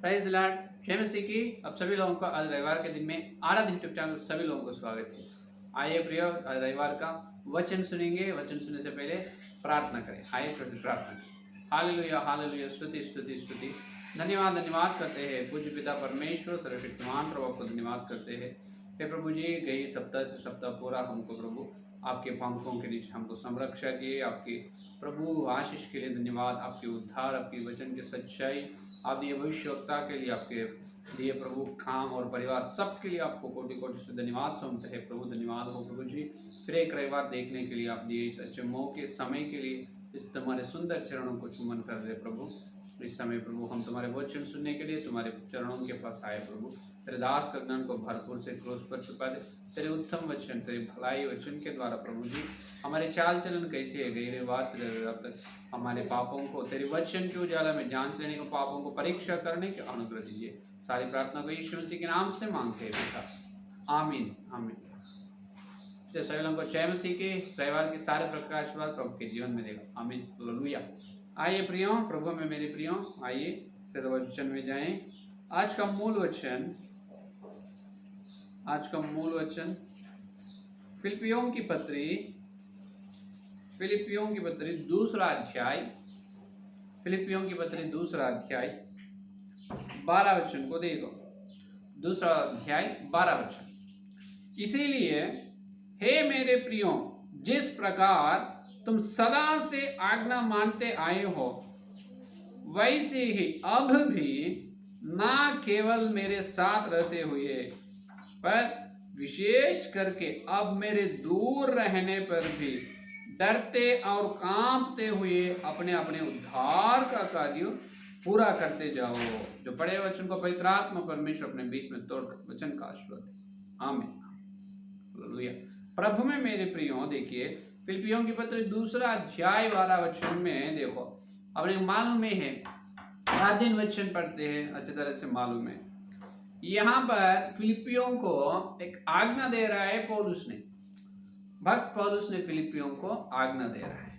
Prize the Lord, जय मसीह की। अब सभी लोगों का आज रविवार के दिन में आराध्य यूट्यूब चैनल सभी लोगों को स्वागत है। आइए प्रिय, आज रविवार का वचन सुनेंगे। वचन सुनने से पहले प्रार्थना करें। आइए फिर से प्रार्थना करें। हालेलुया हालेलुया, स्तुति स्तुति स्तुति। धन्यवाद धन्यवाद करते हैं पूज्य पिता परमेश्वर सर्वशक्तिमान प्रभु को धन्यवाद करते हैं। हे प्रभु जी, गई सप्ताह से सप्ताह पूरा हमको प्रभु आपके पंखों के नीचे हमको संरक्षा किए। आपके प्रभु आशीष के लिए धन्यवाद। आपके उद्धार, आपके वचन की सच्चाई, आप दिए भविष्यवक्ता के लिए, आपके दिए प्रभु काम और परिवार सब के लिए आपको कोटि कोटि से धन्यवाद सौंपते हैं प्रभु। धन्यवाद हो प्रभु जी, फिर एक रविवार देखने के लिए, आप दिए इस अच्छे मौके समय के लिए, इस तुम्हारे सुंदर चरणों को चुम्बन कर दे प्रभु। इस समय प्रभु हम तुम्हारे वचन सुनने के लिए तुम्हारे चरणों के पास आए प्रभु। तेरे दास का ज्ञान को भरपूर से क्रोस पर छुपा दे। तेरे उत्तम वचन, तेरे भलाई वचन के द्वारा प्रभु जी हमारे चाल चलन कैसे है, गहरे वास से अब तक हमारे पापों को तेरे वचन के उजाला में जांच लेने को, पापों को परीक्षा करने के अनुग्रह दीजिए। सारी प्रार्थना को यीशु मसीह के नाम से मांगते हैं पिता, आमीन आमीन। सभी लोगों को जय मसीह के रविवार के सारे प्रकाशवाद प्रभु के जीवन में देगा, आमीन हालेलुया। आइए प्रियो, प्रभु में मेरे प्रियो, आइए सदा वचन में जाएं। आज का मूल वचन फिलिपियों की पत्री दूसरा अध्याय 12 वचन को देखो। दूसरा अध्याय 12 वचन। इसीलिए हे मेरे प्रियो, जिस प्रकार तुम सदा से आज्ञा मानते आए हो, वैसे ही अब भी ना केवल मेरे साथ रहते हुए, पर विशेष करके अब मेरे दूर रहने पर भी डरते और कांपते हुए अपने अपने उद्धार का कार्य पूरा करते जाओ। जो पढ़े वचन को पवित्र आत्मा परमेश्वर अपने बीच में तोड़कर वचन का आशीर्वाद दे, आमीन हालेलुया। प्रभु में मेरे प्रियो, देखिए फिलिपियों की पत्री दूसरा अध्याय 12 वचन में देखो। अपने मालूम में है, हर दिन वचन पढ़ते हैं, अच्छी तरह से मालूम है। यहाँ पर फिलिपियों को एक आज्ञा दे रहा है पौलुस ने, भक्त पौलुस ने फिलिपियों को आज्ञा दे रहा है।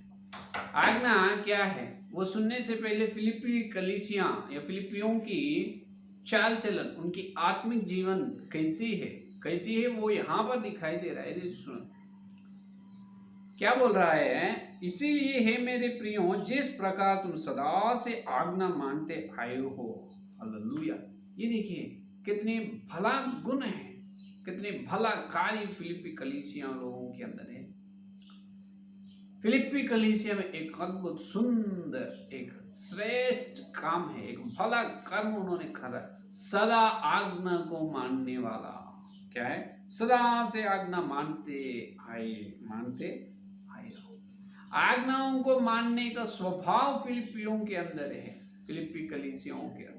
आज्ञा क्या है वो सुनने से पहले फिलिपी कलीसिया या फिलिपियों की चाल चलन, उनकी आत्मिक जीवन कैसी है वो यहाँ पर दिखाई दे रहा है। सुनो क्या बोल रहा है। इसीलिए हे मेरे प्रियो, जिस प्रकार तुम सदा से आज्ञा मानते आए हो, हालेलुया। ये देखिए कितने भला गुण है, कितने भला कार्य फिलिपी कलीसिया लोगों के अंदर है। फिलिपी कलीसिया में एक अद्भुत सुंदर एक श्रेष्ठ काम है, एक भला कर्म उन्होंने करा। सदा आज्ञा को मानने वाला क्या है, सदा से आज्ञा मानते आए हो। आज्ञाओं को मानने का स्वभाव फिलिपियों के अंदर है, फिलिपी कलीसियाओं के अंदर।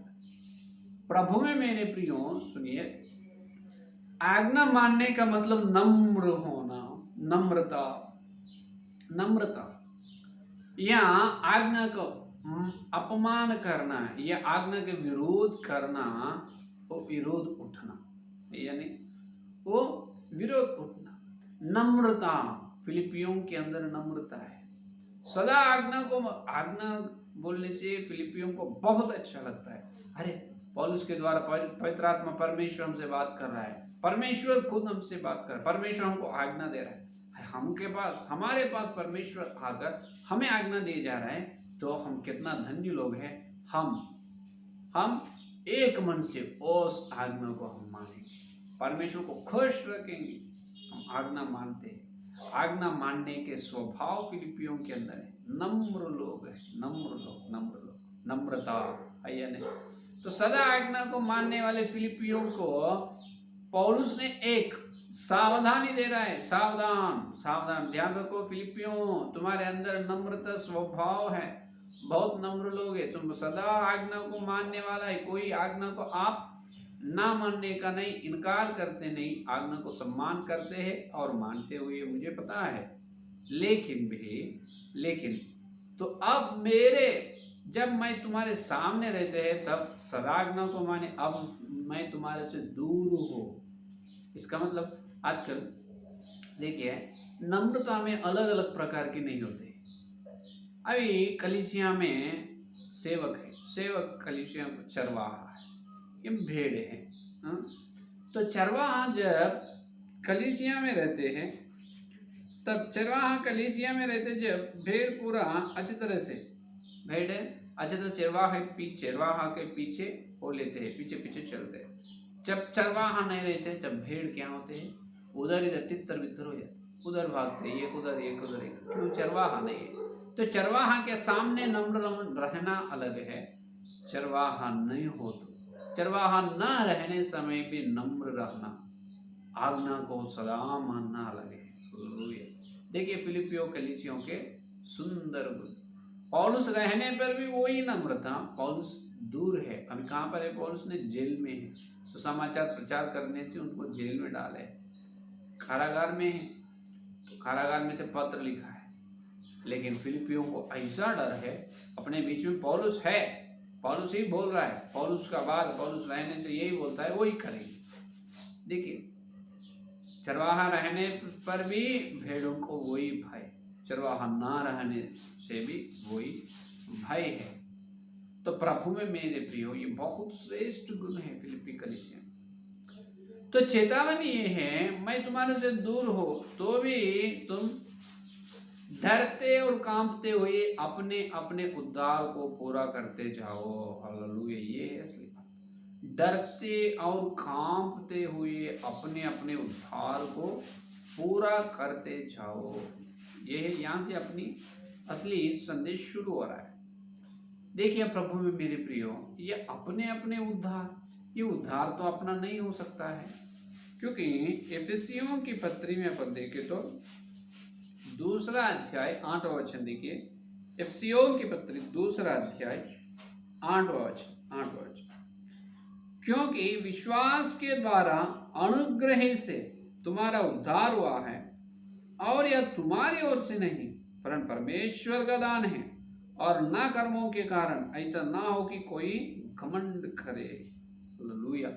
प्रभु में मेरे प्रियो सुनिए, आज्ञा मानने का मतलब नम्र होना, नम्रता। या आज्ञा को अपमान करना या आज्ञा के विरोध करना, वो विरोध उठना, यानी वो विरोध उठना, नम्रता। फिलिपियों के अंदर नम्रता है। सदा आज्ञा बोलने से फिलिपियों को बहुत अच्छा लगता है। अरे पौलुस के द्वारा पवित्र आत्मा परमेश्वर हमसे बात कर रहा है, परमेश्वर खुद हमसे बात कर रहा है, परमेश्वर हमको आज्ञा दे रहा है। हमारे पास परमेश्वर आकर हमें आज्ञा दिए जा रहा है, तो हम कितना धन्य लोग हैं। हम एक मन से उस आज्ञा को हम मानेंगे, परमेश्वर को खुश रखेंगे। हम आज्ञा मानते हैं। आज्ञा मानने के स्वभाव फिलिपियों के अंदर है। नम्र लोग है, नम्रता है या नहीं। तो सदा आज्ञा को मानने वाले फिलिपियों को पौलुस ने एक सावधानी दे रहा है। सावधान ध्यान रखो फिलिपियों, तुम्हारे अंदर नम्रता स्वभाव है, बहुत नम्र लोग है। तुम सदा आज्ञा को मानने वाला है। कोई आज्ञा को आप ना मानने का नहीं, इनकार करते नहीं, आज्ञा को सम्मान करते हैं और मानते हुए, मुझे पता है। लेकिन तो अब जब मैं तुम्हारे सामने रहते हैं तब सदा आज्ञा को माने, अब मैं तुम्हारे से दूर हूँ। इसका मतलब आजकल देखिए नम्रता में अलग अलग प्रकार की नहीं होते। अभी कलीसिया में सेवक है, सेवक कलीसिया चरवाहा है, ये भेड़ है। हाँ? तो चरवाहा जब कलीसिया में रहते हैं, तब चरवाहा कलीसिया में रहते जब भेड़ पूरा अच्छी तरह से, भेड़ अच्छी तरह चरवाहा के पीछे हो लेते हैं, पीछे पीछे चलते हैं। जब चरवाहा नहीं रहते, जब भेड़ क्या होते हैं, उधर इधर तितर बितर हो जाते, उधर भागते, एक उधर एक उधर एक, क्यों? चरवाहा नहीं है। तो चरवाहा के सामने नम्र रहना अलग है, चरवाहा नहीं हो तो चरवाहा न रहने समय भी नम्र रहना, आज्ञा को सदा मानना अलग है। देखिए फिलिपियो कलीसियों के सुंदर गुण। पौलुस रहने पर भी वही नम्र था, पौलुस दूर है, अभी कहाँ पर है? पौलुस ने जेल में है, सुसमाचार प्रचार करने से उनको जेल में डाले, कारागार में है, तो कारागार में से पत्र लिखा है। लेकिन फिलिपियों को ऐसा डर है, अपने बीच में पौलुस है, पौलुस ही बोल रहा है, पौलुस का बाद पौलुस रहने से यही बोलता है, वही करेंगे। देखिए चरवाहा रहने पर भी भेड़ों को वही भय, चरवाहा ना रहने से भी वही भय है। तो प्रभु में मेरे प्रियो, ये बहुत श्रेष्ठ गुण है फिलिपी कलीसिया। तो चेतावनी ये है, मैं तुम्हारे से दूर हो तो भी तुम डरते और कांपते हुए अपने अपने उद्धार को पूरा करते जाओ। हालेलुया, ये है असली बात। डरते और कांपते हुए अपने अपने उद्धार को पूरा करते जाओ। ये है, यहाँ से अपनी असली संदेश शुरू हो रहा है। देखिए प्रभु में मेरे प्रियो, ये अपने अपने उद्धार, ये उद्धार तो अपना नहीं हो सकता है, क्योंकि एफिसियों की पत्री में अपन देखें तो 2 अध्याय 8वां वचन देखिए, एफिसियों की पत्री 2 अध्याय 8वां वचन, क्योंकि विश्वास के द्वारा अनुग्रह से तुम्हारा उद्धार हुआ है, और यह तुम्हारी ओर से नहीं परंतु परमेश्वर का दान है, और न कर्मों के कारण, ऐसा ना हो कि कोई घमंड करे। हालेलुया।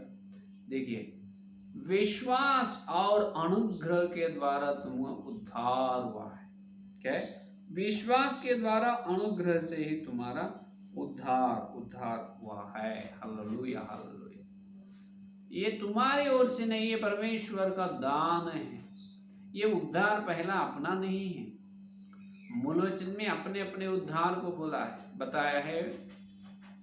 देखिए विश्वास और अनुग्रह के द्वारा तुम उद्धार हुआ है। क्या? विश्वास के द्वारा अनुग्रह से ही तुम्हारा उद्धार हुआ है। Hallelujah hallelujah. ये तुम्हारी ओर से नहीं, ये परमेश्वर का दान है। ये उद्धार पहला अपना नहीं है। मूल वचन में अपने अपने उद्धार को बोला है, बताया है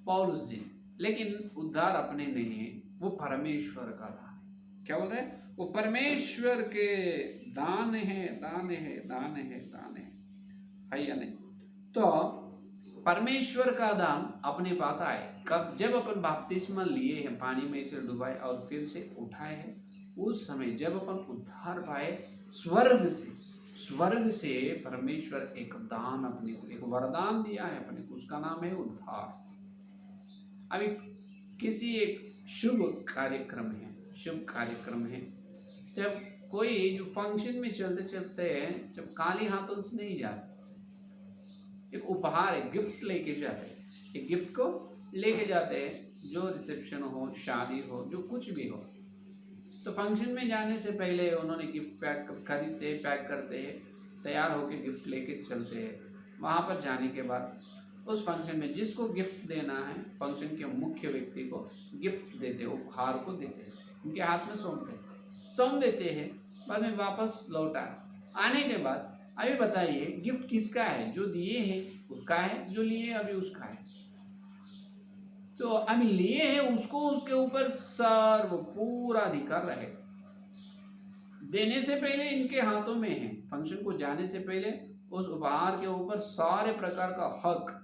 पौलुस जी, लेकिन उद्धार अपने नहीं है, वो परमेश्वर का दान है। क्या बोल रहे हैं? वो परमेश्वर के दान है, दान है, दान है, दान है या नहीं? तो परमेश्वर का दान अपने पास आए कब? जब अपन बपतिस्मा लिए हैं, पानी में से डुबाए और फिर से उठाए हैं, उस समय जब अपन उद्धार पाए स्वर्ग से परमेश्वर एक दान अपने को, एक वरदान दिया है अपने को, उसका नाम है उद्धार। अभी किसी एक शुभ कार्यक्रम है, जब कोई जो फंक्शन में चलते चलते हैं, जब खाली हाथों से नहीं जाते, एक उपहार, एक गिफ्ट लेके जाते हैं, एक गिफ्ट को लेके जाते हैं, जो रिसेप्शन हो, शादी हो, जो कुछ भी हो। तो फंक्शन में जाने से पहले उन्होंने गिफ्ट पैक करते हैं, तैयार होकर गिफ्ट लेके चलते हैं। वहाँ पर जाने के बाद उस फंक्शन में जिसको गिफ्ट देना है, फंक्शन के मुख्य व्यक्ति को गिफ्ट देते हैं, उपहार को देते हैं, उनके हाथ में सौंप देते हैं। बाद में वापस लौट आने के बाद अभी बताइए गिफ्ट किसका है? जो दिए हैं उसका है, जो लिए अभी उसका है। तो अभी लिए हैं उसको, उसके ऊपर सर्व पूरा अधिकार रहेगा। देने से पहले इनके हाथों में है, फंक्शन को जाने से पहले उस उपहार के ऊपर सारे प्रकार का हक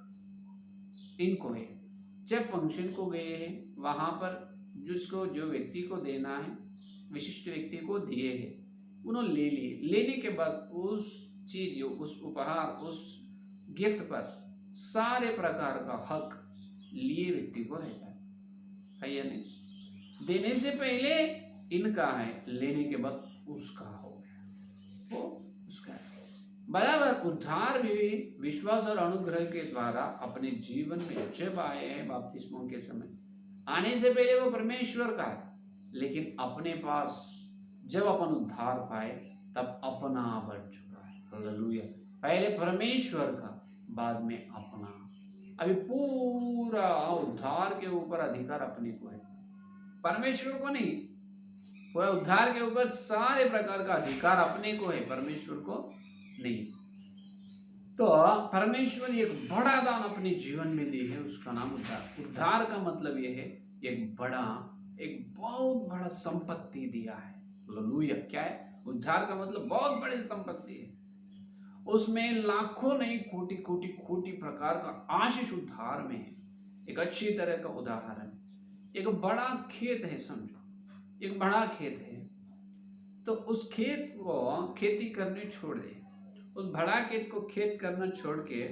इनको है। जब फंक्शन को गए हैं, वहां पर जो व्यक्ति को देना है, विशिष्ट व्यक्ति को दिए हैं, उन्होंने ले लिए। लेने के बाद उस चीज, उस उपहार, उस गिफ्ट पर सारे प्रकार का हक लिए व्यक्ति को रहता है या नहीं? देने से पहले इनका है, लेने के बाद उसका हो गया, वो उसका है। बराबर उद्धार भी विश्वास और अनुग्रह के द्वारा अपने जीवन में जब आए हैं, बपतिस्मा के समय आने से पहले वो परमेश्वर का है, लेकिन अपने पास जब अपन उद्धार पाए तब अपना बन चुका है। हालेलुया। पहले परमेश्वर का, बाद में अपना। अभी पूरा उद्धार के ऊपर अधिकार अपने को है, परमेश्वर को नहीं। पूरा उद्धार के ऊपर सारे प्रकार का अधिकार अपने को है, परमेश्वर को नहीं। तो परमेश्वर एक बड़ा दान अपने जीवन में दी है, उसका नाम उद्धार। उद्धार का मतलब यह है एक बहुत बड़ा संपत्ति दिया है। हालेलुया। क्या है? उद्धार का मतलब बहुत बड़ी संपत्ति है, उसमें लाखों नहीं कोटि कोटि कोटि प्रकार का आशीष उद्धार में है। एक अच्छी तरह का उदाहरण, एक बड़ा खेत है, समझो एक बड़ा खेत है, तो उस खेत को खेती करने छोड़ दे, उस बड़ा खेत को खेत करना छोड़ के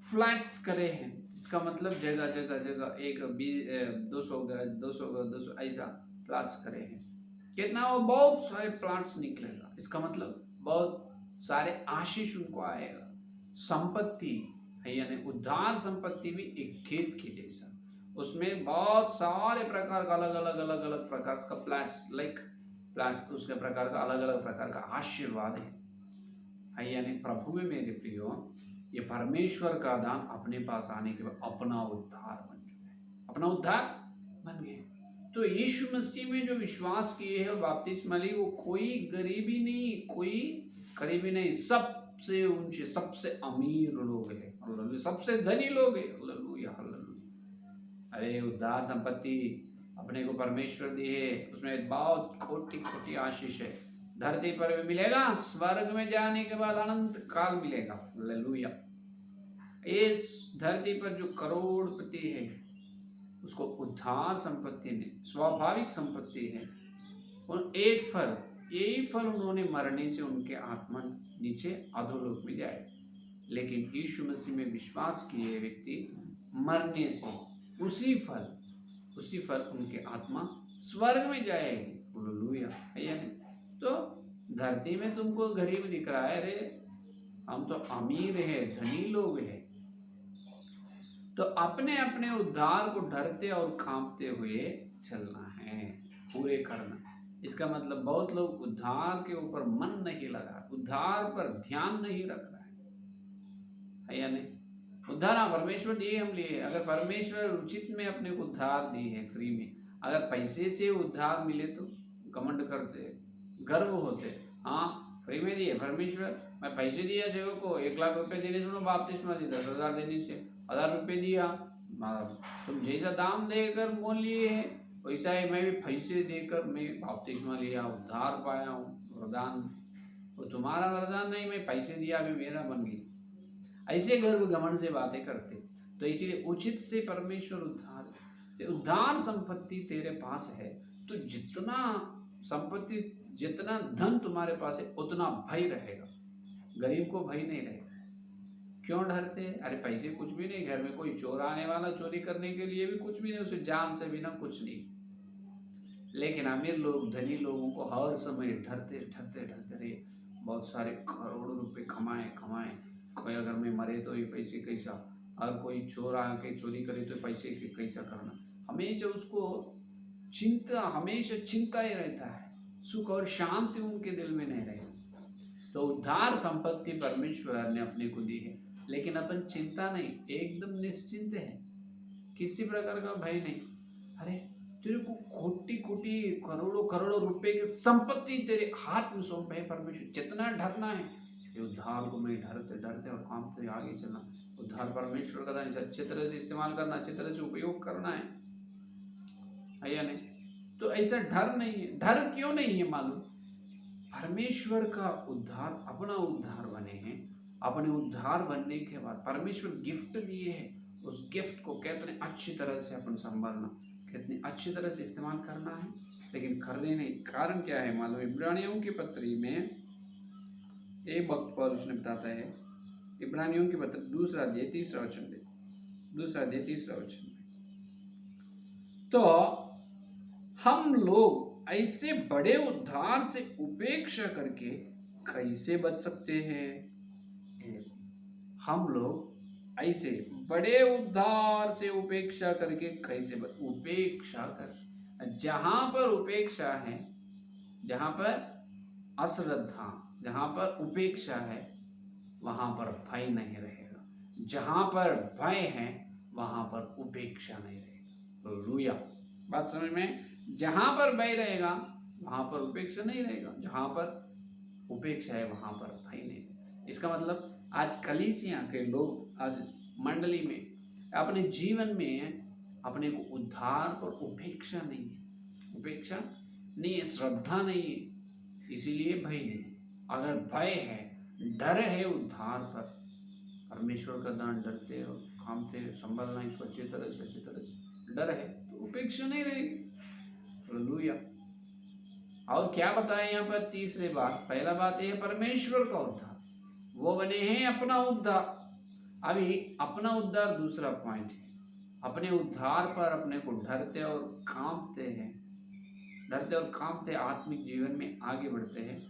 फ्लैट्स करे हैं। इसका मतलब जगह जगह जगह 200 200 ऐसा प्लाट्स करे हैं। कितना? वो बहुत सारे प्लांट्स निकलेगा। इसका मतलब बहुत सारे आशीष उनको आएगा। संपत्ति है, यानी उद्धार संपत्ति भी एक खेत के जैसा, उसमें बहुत सारे प्रकार का अलग अलग प्रकार का प्लांट्स उसके प्रकार का अलग अलग प्रकार का आशीर्वाद है। यानी प्रभु में मेरे प्रियो, ये परमेश्वर का दान अपने पास आने के बाद अपना उद्धार बन चुका है, अपना उद्धार बन गए। तो यीशु मसीह में जो विश्वास किए है बपतिस्मा ली, वो कोई गरीबी नहीं, कोई गरीबी नहीं, सबसे ऊंचे सबसे अमीर लोग हैं, हालेलुया, सबसे धनी लोग हैं, हालेलुया हालेलुया। अरे उद्धार संपत्ति अपने को परमेश्वर दी है, उसमें बहुत कोटि कोटि आशीष है। धरती पर भी मिलेगा, स्वर्ग में जाने के बाद अनंत काल मिलेगा, हालेलुया। इस धरती पर जो करोड़पति है उसको उद्धार संपत्ति ने, स्वाभाविक संपत्ति है, और एक फल, यही फल उन्होंने मरने से उनके आत्मा नीचे अधोलोक में जाए। लेकिन यीशु मसीह में विश्वास किए व्यक्ति मरने से उसी फल उनके आत्मा स्वर्ग में जाएगी, हालेलुया। तो धरती में तुमको गरीब दिख रहा है, अरे हम तो अमीर है, धनी लोग हैं। तो अपने अपने उद्धार को डरते और कांपते हुए चलना है, पूरे करना। इसका मतलब बहुत लोग उद्धार के ऊपर मन नहीं लगा, उद्धार पर ध्यान नहीं रख रहा है या नहीं? उद्धार परमेश्वर दिए, हम लिए। अगर परमेश्वर उचित में अपने को उद्धार दी है फ्री में, अगर पैसे से उद्धार मिले तो घमंड करते, गर्व होते, हाँ फ्री में दिए परमेश्वर, मैं पैसे दिया सेवक को, 1 लाख रुपए देने से बपतिस्मा दी, 10,000 देने से 1,000 रुपये दिया, तुम जैसा दाम देकर मोल लिए है वैसा ही मैं भी पैसे देकर मैं बपतिस्मा लिया, उद्धार पाया हूँ, वरदान। वो तुम्हारा वरदान नहीं, मैं पैसे दिया अभी मेरा बन गया। ऐसे गर्व घमंड से बातें करते। तो इसीलिए उचित से परमेश्वर उद्धार संपत्ति तेरे पास है, तो जितना संपत्ति, जितना धन तुम्हारे पास है उतना भय रहेगा। गरीब को भय नहीं रहेगा। क्यों डरते? अरे पैसे कुछ भी नहीं, घर में कोई चोर आने वाला, चोरी करने के लिए भी कुछ भी नहीं, उसे जान से बिना कुछ नहीं। लेकिन अमीर लोग, धनी लोगों को हर समय डरते रहे, बहुत सारे करोड़ों रुपए कमाए, कोई अगर मैं मरे तो ये पैसे कैसा, अगर कोई चोर आके चोरी करे तो पैसे कैसा करना, हमेशा उसको हमेशा चिंता ही रहता है, सुख और शांति उनके दिल में नहीं रहेगी। तो उद्धार संपत्ति परमेश्वर ने अपने को दी है, लेकिन अपन चिंता नहीं, एकदम निश्चिंत है, किसी प्रकार का भय नहीं। अरे तेरे को कोटि कोटि करोड़ों रुपए की संपत्ति तेरे हाथ में सौंप है परमेश्वर, जितना डरना है उद्धार को मैं डरते और कांपते आगे चलना। उद्धार परमेश्वर का दान, अच्छे तरह से इस्तेमाल करना, अच्छे तरह से उपयोग करना है या नहीं? तो ऐसा डर नहीं है। डर क्यों नहीं है मालूम? परमेश्वर का उद्धार, अपना उद्धार बने हैं। अपने उद्धार बनने के बाद परमेश्वर गिफ्ट दिए है, उस गिफ्ट को कितने अच्छी तरह से अपन संभालना, कितनी अच्छी तरह से इस्तेमाल करना है, लेकिन करने नहीं। कारण क्या है मालूम? इब्रानियों की पत्री में एक वक्त पर उसने बताता है, इब्रानियों की पत्र 2 अध्याय 3 वचन में, 2 अध्याय 3 वचन में, तो हम लोग ऐसे बड़े उद्धार से उपेक्षा करके कैसे बच सकते हैं? हम लोग ऐसे बड़े उद्धार से उपेक्षा करके कैसे उपेक्षा कर, जहां पर उपेक्षा है, जहां पर अश्रद्धा, जहां पर उपेक्षा है, वहां पर भय नहीं रहेगा। जहां पर भय है वहां पर उपेक्षा नहीं रहेगा। हालेलुया। बात समझ में? जहां पर भय रहेगा वहां पर उपेक्षा नहीं रहेगा, जहां पर उपेक्षा है वहां पर भय नहीं। इसका मतलब आज कलीसिया के लोग, आज मंडली में, अपने जीवन में अपने को उद्धार पर उपेक्षा नहीं है, उपेक्षा नहीं है, श्रद्धा नहीं है, इसीलिए भय नहीं। अगर भय है, डर है उद्धार पर, परमेश्वर का दान डरते और कामते संभलना, इसको अच्छी तरह से डर है तो उपेक्षा नहीं रहेगी। हालेलुया। और क्या बताया यहाँ पर? तीसरी बात, पहला बात यह परमेश्वर का उद्धार, वो बने हैं अपना उद्धार। अभी अपना उद्धार दूसरा पॉइंट है। अपने उद्धार पर अपने को डरते और कांपते हैं, डरते और कांपते आत्मिक जीवन में आगे बढ़ते हैं,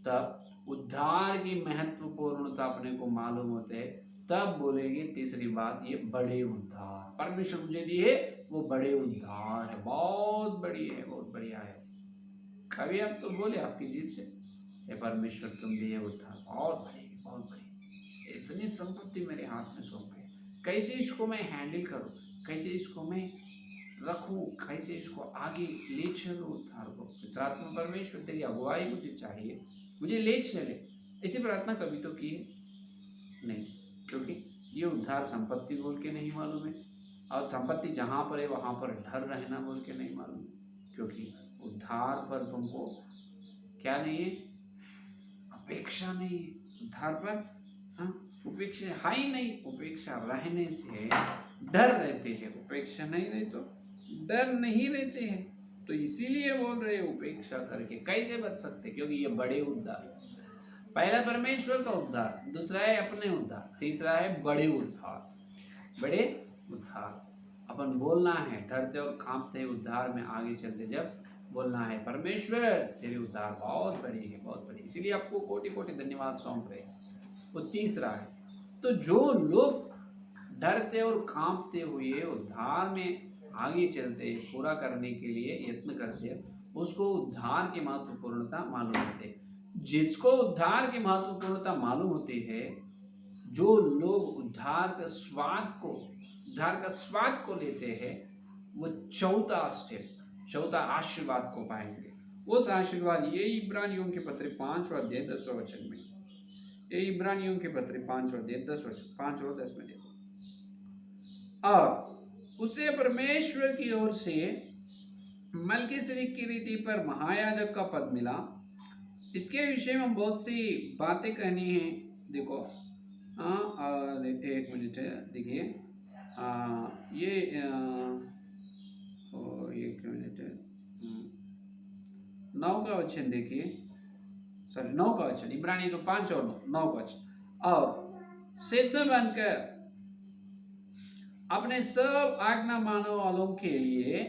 तब उद्धार की महत्वपूर्णता अपने को मालूम होते है। तब बोलेगी तीसरी बात, ये बड़े उद्धार परमेश्वर मुझे दिए, वो बड़े उद्धार है, बहुत बड़ी है, बहुत बढ़िया है। कभी आप तो बोले आपकी जीभ से, हे परमेश्वर तुम दिए उद्धार बहुत बड़ी, बहुत बड़ी, इतनी संपत्ति मेरे हाथ में सौंप है, कैसे इसको मैं हैंडल करूं, कैसे इसको मैं रखूं, कैसे इसको आगे ले चलूं उद्धार को। पितरात्मा परमेश्वर तेरी अगुवाई मुझे चाहिए, मुझे ले चले। ऐसी प्रार्थना कभी तो की है नहीं, क्योंकि ये उद्धार संपत्ति बोल के नहीं मालूम है, और संपत्ति जहाँ पर है वहाँ पर डर रहना बोल के नहीं मालूम है, क्योंकि उद्धार पर तुमको क्या नहीं है? अपेक्षा नहीं है उद्धार पर। हाँ, उपेक्षा है ही नहीं। उपेक्षा रहने से डर रहते हैं, उपेक्षा नहीं रहे तो डर नहीं रहते हैं। तो इसीलिए बोल रहे उपेक्षा करके कैसे बच सकते? क्योंकि ये बड़े उद्धार, पहला परमेश्वर का उद्धार, दूसरा है अपने उद्धार, तीसरा है बड़े उद्धार। बड़े उद्धार अपन बोलना है, डरते और कांपते उद्धार में आगे चलते जब बोलना है परमेश्वर तेरी उद्धार बहुत बड़ी है, बहुत बड़ी, इसीलिए आपको कोटि कोटि धन्यवाद सौंप रहे। वो तीसरा है। तो जो लोग डरते और कांपते हुए उद्धार में आगे चलते, पूरा करने के लिए यत्न करते, उसको उद्धार की महत्वपूर्णता मालूम होती है। जिसको उद्धार की महत्वपूर्णता मालूम होती है, जो लोग उद्धार का स्वाद को लेते हैं, वो चौथा स्टेप, चौथा आशीर्वाद को पाएंगे। उस आशीर्वाद ये इब्रानियों के पत्र 5वां अध्याय 10वां वचन में, ये इब्रानियों के पत्र 5वां अध्याय 10 वचन 5 और 10 में देखो। और उसे परमेश्वर की ओर से मलकीसिदक की रीति पर महायाजक का पद मिला। इसके विषय में बहुत सी बातें कहनी है। देखो एक मिनट है, देखिए ये एक मिनट है, 9 का वचन देखिए, सॉरी 9 का वचन, इब्रानी तो 5 और 9 का वचन। और सिद्ध बनकर अपने सब आज्ञा मानने वालों के लिए,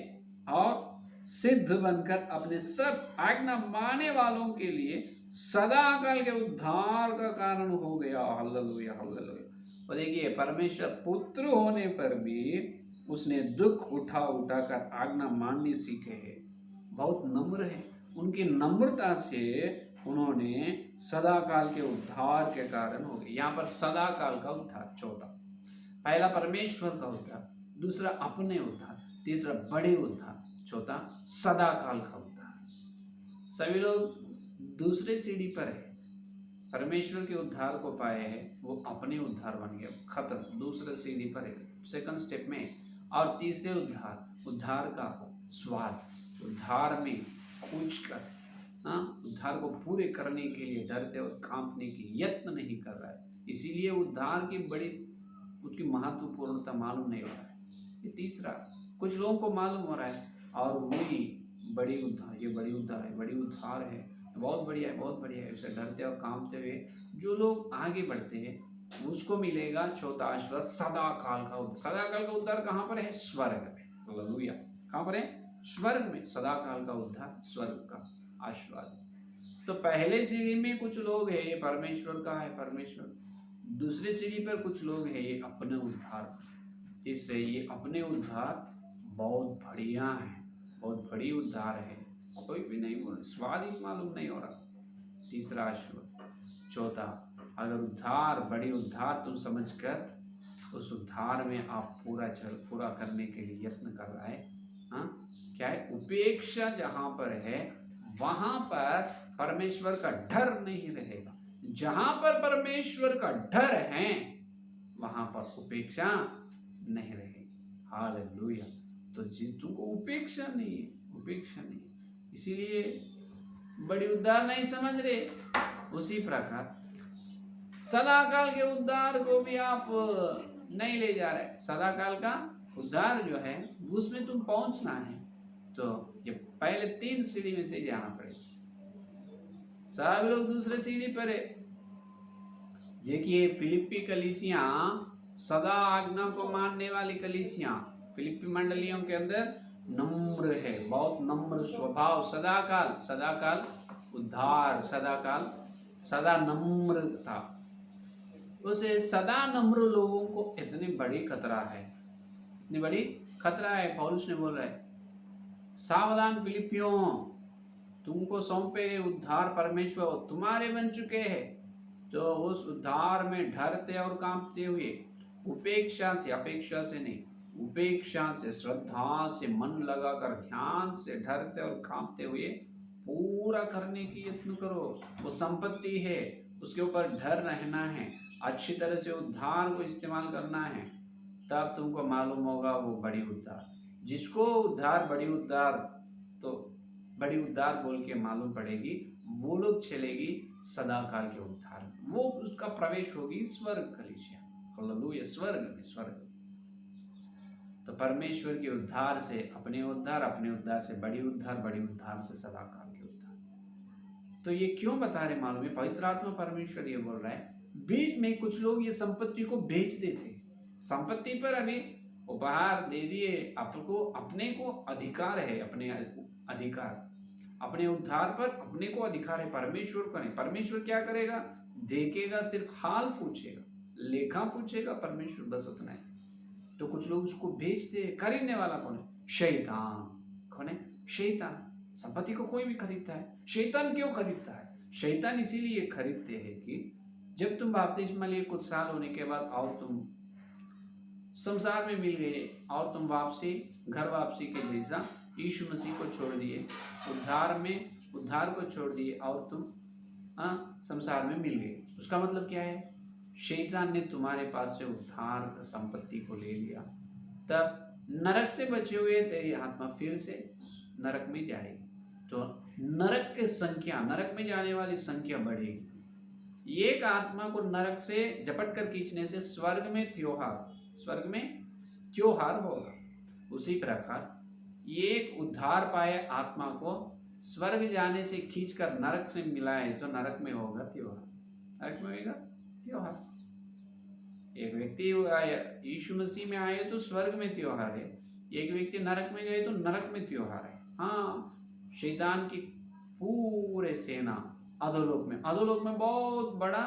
और सिद्ध बनकर अपने सब आज्ञा मानने वालों के लिए सदा काल के उद्धार का कारण हो गया। Hallelujah, hallelujah. और देखिए परमेश्वर पुत्र होने पर भी उसने दुख उठा कर आज्ञा मानने सीखे हैं। बहुत नम्र है, उनकी नम्रता से उन्होंने सदा काल के उद्धार के कारण हो गए। यहाँ पर सदा काल का उद्धार चौथा, पहला परमेश्वर का उद्धार, दूसरा अपने उद्धार, तीसरा बड़े उद्धार, चौथा सदा काल का उद्धार। सभी लोग दूसरे सीढ़ी पर है, परमेश्वर के उद्धार को पाए हैं, वो अपने उद्धार बन गए, खत्म, दूसरे सीढ़ी पर है, सेकंड स्टेप में। और तीसरे उद्धार का स्वाद, उद्धार में खोज कर उद्धार को पूरे करने के लिए डरते और कांपने की यत्न नहीं कर रहा है, इसीलिए उद्धार की बड़ी उसकी महत्वपूर्णता मालूम नहीं हो रहा है। ये तीसरा, कुछ लोगों को मालूम हो रहा है, और वही बड़ी उद्धार, ये बड़ी उद्धार है, बड़ी उद्धार है, बहुत बढ़िया है, बहुत बढ़िया है। ऐसे डरते और कांपते हुए जो लोग आगे बढ़ते हैं, उसको मिलेगा चौथा आशीर्वाद, सदा काल का उद्धार। सदा काल का उद्धार कहाँ पर है? स्वर्ग में। हालेलुया। कहाँ पर है? स्वर्ग में। सदा काल का उद्धार स्वर्ग का आशीर्वाद। तो पहले सीढ़ी में कुछ लोग है, ये परमेश्वर का है, परमेश्वर। दूसरी सीढ़ी पर कुछ लोग है, ये अपने उद्धार। तीसरे, ये अपने उद्धार बहुत बढ़िया है, बहुत बड़ी उद्धार है, कोई भी नहीं बोल, स्वाद ही मालूम नहीं हो रहा। तीसरा आशीर्वाद। चौथा, अगर उद्धार, बड़ी उद्धार तुम समझकर उस उद्धार में आप पूरा करने के लिए यत्न कर रहा है। हाँ, क्या है? उपेक्षा जहां पर है वहां पर परमेश्वर का डर नहीं रहेगा। जहां पर परमेश्वर का डर है वहां पर उपेक्षा नहीं रहेगी। हालेलुया। तो जिस तुमको उपेक्षा नहीं है, उपेक्षा नहीं है, इसीलिए बड़ी उद्धार नहीं समझ रहे। उसी प्रकार सदाकाल के उद्धार को भी आप नहीं ले जा रहे। सदाकाल का उद्धार जो है उसमें तुम पहुंचना है तो ये पहले 3 सीढ़ी में से जाना पड़ेगा। सब लोग दूसरे सीढ़ी पर है। देखिए फिलिप्पी कलीसिया सदा आज्ञा को मानने वाली कलीसिया, फिलिप्पी मंडलियों के अंदर नम्र है, बहुत नम्र स्वभाव, सदाकाल सदाकाल उद्धार, सदाकाल सदा नम्र था। उसे सदा नम्र लोगों को इतनी बड़ी खतरा है, इतनी बड़ी खतरा है। पौलुस ने बोल रहा है सावधान फिलिपियों, तुमको सौंपे उद्धार परमेश्वर तुम्हारे बन चुके हैं, तो उस उद्धार में डरते और कांपते हुए उपेक्षा से, अपेक्षा से नहीं, उपेक्षा से, श्रद्धा से, मन लगाकर ध्यान से डरते और कांपते हुए पूरा करने की यत्न करो। वो संपत्ति है, उसके ऊपर डर रहना है, अच्छी तरह से उद्धार को इस्तेमाल करना है, तब तुमको मालूम होगा वो बड़ी उद्धार। जिसको उद्धार बड़ी उद्धार, तो बड़ी उद्धार बोल के मालूम पड़ेगी, वो लोग चलेगी सदाकाल के उद्धार, वो उसका प्रवेश होगी स्वर्ग कलीसिया। हालेलुया, स्वर्ग में, स्वर्ग। तो परमेश्वर के उद्धार से अपने उद्धार, अपने उद्धार से बड़ी उद्धार, बड़ी उद्धार से सदाकाल के उद्धार। तो ये क्यों बता रहे मालूम है? पवित्र आत्मा परमेश्वर ये बोल रहा है, बीच में कुछ लोग ये संपत्ति को बेच देते। संपत्ति पर अभी उपहार दे दिए, आपको अपने को अधिकार है, अपने अधिकार, अपने उद्धार पर अपने को अधिकार है, परमेश्वर का नहीं। परमेश्वर क्या करेगा? देखेगा, सिर्फ हाल पूछेगा, लेखा पूछेगा, परमेश्वर बस उतना है। तो कुछ लोग उसको बेचते। खरीदने वाला कौन है? शैतान। कौन है? शैतान। संपत्ति को कोई भी खरीदता है, शैतान क्यों खरीदता है? शैतान इसीलिए खरीदते हैं कि जब तुम बपतिस्मा लिए कुछ साल होने के बाद और तुम संसार में मिल गए और तुम घर वापसी के जैसा यीशु मसीह को छोड़ दिए, उद्धार को छोड़ दिए और तुम संसार में मिल गए, उसका मतलब क्या है? शैतान ने तुम्हारे पास से उद्धार संपत्ति को ले लिया। तब नरक से बचे हुए तेरी आत्मा फिर से नरक में जाएगी। तो नरक की संख्या, नरक में जाने वाली संख्या बढ़ेगी। एक आत्मा को नरक से झपट कर खींचने से स्वर्ग में त्योहार होगा। उसी प्रकार एक उद्धार पाए आत्मा को स्वर्ग जाने से खींचकर नरक से मिलाए तो नरक में होगा त्योहार, नरक में होगा त्योहार। एक व्यक्ति यीशु मसीह में आए तो स्वर्ग में त्योहार है, एक व्यक्ति नरक में गए तो नरक में त्योहार है। हाँ, शैतान की पूरे सेना अधोलोक में बहुत बड़ा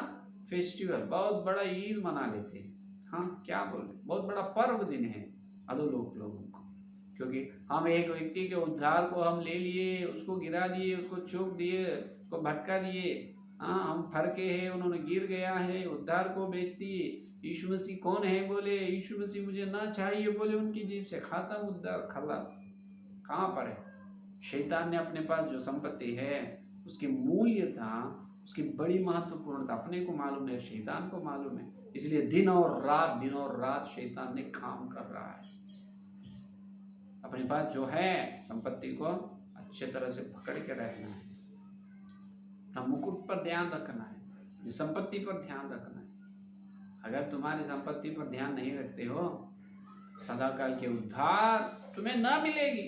फेस्टिवल, बहुत बड़ा ईद मना लेते हैं। हाँ, क्या बोल रहे, बहुत बड़ा पर्व दिन है अधोलोक लोगों को, क्योंकि हम एक व्यक्ति के उद्धार को हम ले लिए, उसको गिरा दिए, उसको चौक दिए, उसको भटका दिए। हाँ, हम फरके हैं, उन्होंने गिर गया है, उद्धार को बेच दिए। यीशु मसीह कौन है? बोले यीशु मसीह मुझे ना चाहिए, बोले उनकी जीभ से, खत्म, उद्धार खलास। कहाँ पर है? शैतान ने अपने पास जो संपत्ति है उसकी मूल्यता, उसकी बड़ी महत्वपूर्णता अपने को मालूम है, शैतान को मालूम है, इसलिए दिन और रात शैतान ने काम कर रहा है। अपने पास जो है संपत्ति को अच्छे तरह से पकड़ के रहना है, अपना मुकुट पर ध्यान रखना है, संपत्ति पर ध्यान रखना है। अगर तुम्हारी संपत्ति पर ध्यान नहीं रखते हो, सदाकाल के उद्धार तुम्हें ना मिलेगी।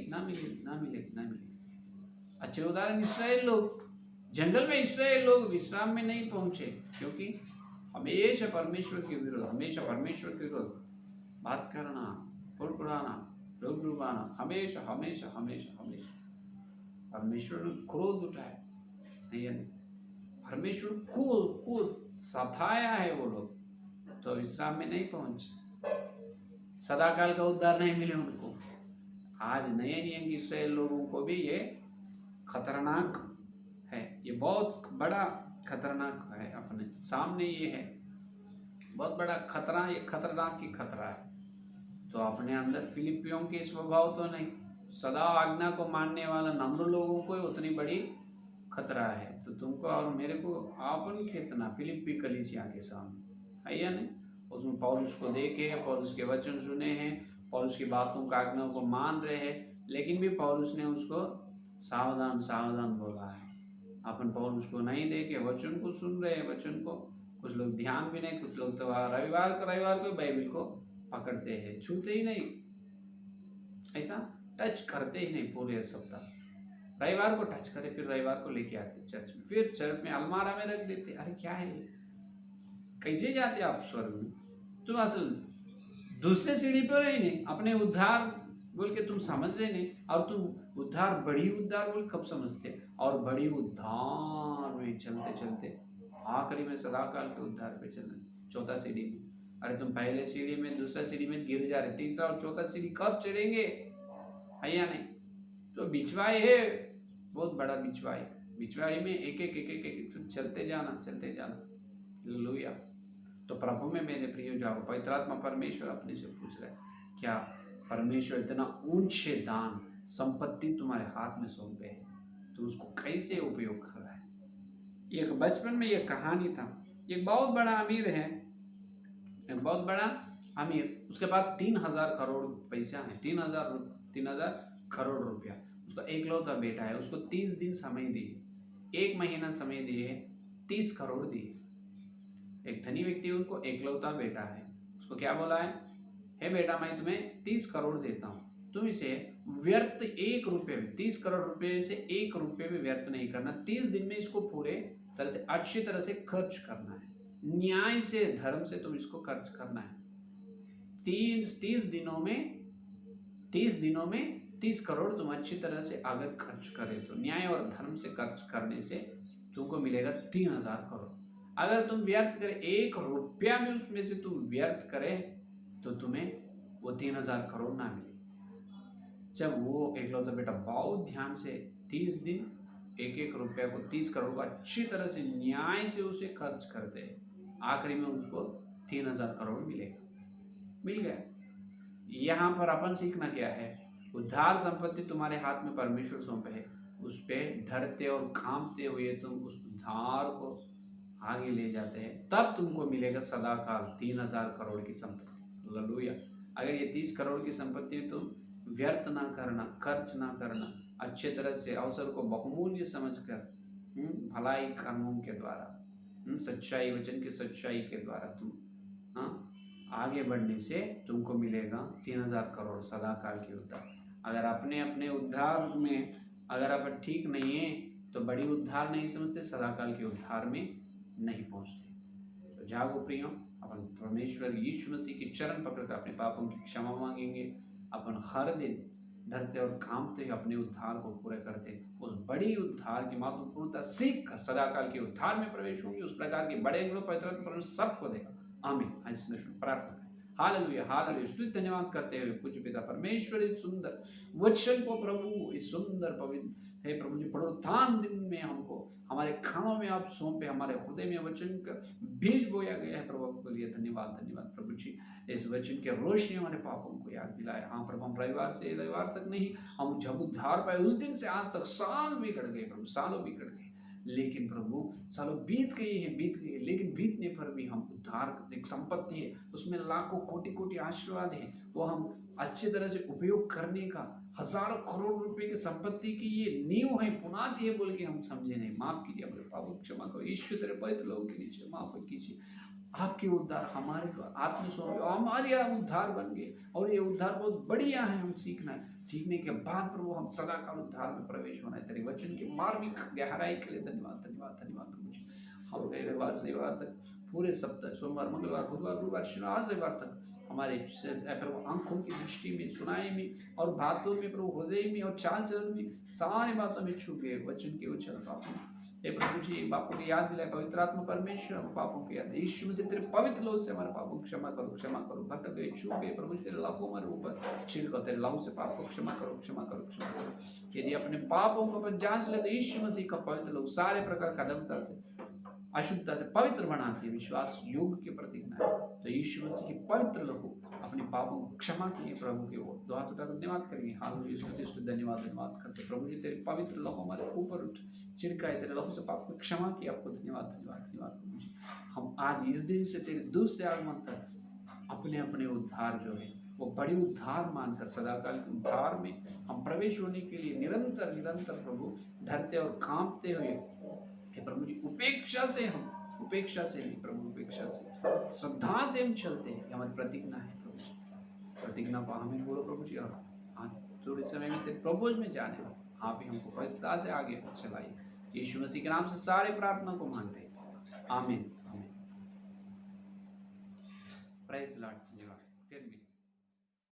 अच्छे उदाहरण इस्राएल लोग, जंगल में इस्राएल लोग विश्राम में नहीं पहुंचे, क्योंकि हमेशा परमेश्वर के विरुद्ध बात करना, फुड़फुड़ाना, डुबाना, हमेशा परमेश्वर ने क्रोध उठाया, नहीं, परमेश्वर को सताया है वो लोग, तो विश्राम में नहीं पहुंचे, सदाकाल का उद्धार नहीं मिले उनको। आज नए नियम की इस्राएल लोगों को भी ये खतरनाक है, ये बहुत बड़ा खतरनाक है, अपने सामने ये है। बहुत बड़ा खतरा, ये खतरनाक ही खतरा है। तो अपने अंदर फिलिपियों के स्वभाव तो नहीं, सदा आज्ञा को मानने वाला नम्र लोगों को उतनी बड़ी खतरा है। तो तुमको और मेरे को आपन कितना फिलिपी कलीसिया के सामने है या नहीं। उसमें पौलुस को देखे, पौलुस के वचन सुने हैं, पौलुस की बातों का आज्ञा को मान रहे हैं, लेकिन भी पौलुस ने उसको सावधान सावधान बोला है। अपन पौलुस को नहीं देखे, वचन को सुन रहे हैं, वचन को कुछ लोग ध्यान भी नहीं, कुछ लोग तो रविवार को बाइबल को पकड़ते हैं, छूते ही नहीं, ऐसा टच करते ही नहीं पूरे सप्ताह। रविवार को टच करे, फिर रविवार को लेके आते चर्च में, फिर चर्च में अलमारा में रख देते। अरे क्या है, कैसे जाते आप स्वर्ग में? तुम असल दूसरे सीढ़ी पर ही नहीं, अपने उद्धार बोल के तुम समझ रहे नहीं, और तुम उद्धार बड़ी उद्धार बोल कब समझते? और बड़ी उद्धार में चलते चलते आखिरी में सदाकाल के उद्धार पे चलना, चौथा सीढ़ी में। अरे तुम पहले सीढ़ी में, दूसरा सीढ़ी में गिर जा रहे, तीसरा और चौथा सीढ़ी कब चढ़ेंगे? है या नहीं? तो बिछवाई है, बहुत बड़ा बिछवाई, बिछवाई में एक एक एक एक एक चलते जाना, चलते जाना। हालेलुया। तो प्रभु में मेरे प्रिय जाओ, पवित्र आत्मा परमेश्वर अपने से पूछ रहा है, क्या परमेश्वर इतना ऊंचे दान संपत्ति तुम्हारे हाथ में सौंपे है, तो उसको कैसे उपयोग कर रहा है? एक बचपन में एक कहानी था, एक बहुत बड़ा अमीर है, एक बहुत बड़ा अमीर, उसके पास 3000 करोड़ पैसा है, 3000 करोड़ रुपया। उसका एकलौता बेटा है, उसको 30 दिन समय दिए, 1 महीना समय दिए, 30 करोड़ दिए। एक धनी व्यक्ति, उनको एकलौता बेटा है, उसको क्या बोला है, हे बेटा मैं तुम्हें 30 करोड़ देता हूँ, तुम इसे व्यर्थ 1 रुपये में, 30 करोड़ रुपए से 1 रुपये में व्यर्थ नहीं करना, 30 दिन में इसको पूरे तरह से अच्छी तरह से खर्च करना है, न्याय से धर्म से तुम इसको खर्च करना है। 30 दिनों में 30 करोड़ तुम अच्छी तरह से अगर खर्च करे तो न्याय और धर्म से खर्च करने से तुमको मिलेगा 3000 करोड़। अगर तुम व्यर्थ करे, 1 रुपया में उसमें से तुम व्यर्थ करे तो तुम्हें वो 3000 करोड़ ना मिले। जब वो एकलौता बेटा बहुत ध्यान से 30 दिन 1-1 रुपया को 30 करोड़ को अच्छी तरह से न्याय से उसे खर्च करते हैं, आखिरी में उसको 3000 करोड़ मिलेगा, मिल गया। यहाँ पर अपन सीखना क्या है, उद्धार संपत्ति तुम्हारे हाथ में परमेश्वर सौंपे है, उस पर डरते और कांपते हुए तुम उस उद्धार को आगे ले जाते हैं, तब तुमको मिलेगा सदाकाल 3000 करोड़ की संपत्ति। हालेलुया। अगर ये 30 करोड़ की संपत्ति तुम व्यर्थ ना करना, खर्च ना करना, अच्छे तरह से अवसर को बहुमूल्य समझकर भलाई कर्मों के द्वारा, सच्चाई, वचन की सच्चाई के द्वारा तुम आगे बढ़ने से तुमको मिलेगा 3000 करोड़ सदाकाल की उद्धार। अगर अपने अपने उद्धार में अगर आप ठीक नहीं है तो बड़ी उद्धार नहीं समझते, सदाकाल के उद्धार में नहीं पहुंचते। तो जागो प्रियो, अपन परमेश्वर यीशु मसीह के चरण पकड़कर अपने पापों की क्षमा मांगेंगे। अपन हर दिन डरते और कांपते अपने उद्धार को पूरे करते, उस बड़ी उद्धार की महत्वपूर्णता सीख कर सदाकाल के उद्धार में प्रवेश होंगे। उस प्रकार के बड़े पवित्र परमेश्वर सबको देगा। आमीन। प्रार्थना करें। Hallelujah, hallelujah. स्तुति धन्यवाद करते हुए पूज्य पिता परमेश्वर, इस सुंदर वचन को प्रभु, इस सुंदर पवित्र हे प्रभु जी पुनरुत्थान दिन में हमको हमारे कानों में आप सौंपे, हमारे हृदय में वचन का बीज बोया गया है प्रभु, के लिए धन्यवाद, धन्यवाद प्रभु जी। इस वचन के रोशनी हमारे पापों को याद दिलाए। हाँ प्रभु, हम रविवार से रविवार तक नहीं, हम जब उद्धार पाए उस दिन से आज तक साल बीत गए प्रभु, सालों बीत गए, लेकिन प्रभु सालों बीत गए हैं, बीत गए, लेकिन बीतने पर भी हम उद्धार एक संपत्ति है, उसमें लाखों कोटि कोटि आशीर्वाद है, वो हम अच्छी तरह से उपयोग करने का, हजारों करोड़ रुपए की संपत्ति की ये नींव है, पुनादी है बोल के हम समझे नहीं। माफ कीजिए, अपने पापों क्षमा करो। ईश्वर तेरे पवित्र लोगों के नीचे माफ कीजिए। आपके उद्धार हमारे आत्मस्वरूप हमारे उद्धार बन गए, और ये उद्धार बहुत बढ़िया है। हम सीखना है, सीखने के बाद प्रभु हम सदा काल उद्धार में प्रवेश होना है। तेरे वचन के मार्मिक गहराई के लिए धन्यवाद, धन्यवाद, धन्यवाद प्रभु जी। हम गए रविवार से रविवार तक पूरे सप्ताह, सोमवार, मंगलवार, बुधवार, गुरुवार, शनिवार, आज रविवार तक हमारे प्रभु आंखों की दृष्टि में, सुनाई में और बातों में, प्रभु हृदय में और चाल चलन में, सारी बातों में छू गए वचन के उछल पापों। हे प्रभु जी, पापों की याद दिलाए, पवित्र आत्मा परमेश्वर पापों की याद, यीशु मसीह तेरे पवित्र लोग से हमारे पापों को क्षमा करो, क्षमा करो। भटक गए, छू गए प्रभु तेरे लाखों हमारे ऊपर छिड़को, तेरे लाहू से पाप को क्षमा करो, क्षमा करो, क्षमा करो। यदि अपने पापों को अपन जांच ले तो यीशु मसीह का पवित्र लोग सारे प्रकार का दमता से अशुद्धता से पवित्र बनाती है, विश्वास योग की प्रतिज्ञा है। तो यीशु मसीह के पवित्र लहू अपने पापों को क्षमा किए प्रभु के वो दुआ तो धन्यवाद करेंगे। हाल यीशु धन्यवाद करते प्रभु जी, तेरे पवित्र लहू हमारे ऊपर उठ छिड़काए, तेरे लहू से पाप को क्षमा किया, आपको धन्यवाद प्रभु जी। हम आज इस दिन से तेरे दूसरे आगमन तक अपने अपने उद्धार जो है वो बड़ी उद्धार मानकर सदाकाल के उद्धार में हम प्रवेश होने के लिए निरंतर निरंतर प्रभु डरते और कांपते हुए प्रभु जी उपेक्षा से नहीं प्रभु, उपेक्षा से श्रद्धा से हम चलते हैं, हमारी प्रतिज्ञा है प्रभु जी। प्रतिज्ञा को हमें बोलो प्रभु जी, और आज थोड़े समय में तेरे प्रभु में जाने आप ही हमको पवित्रता से आगे चलाइए। यीशु मसीह के नाम से सारे प्रार्थना को मानते हैं, आमीन। Praise Lord.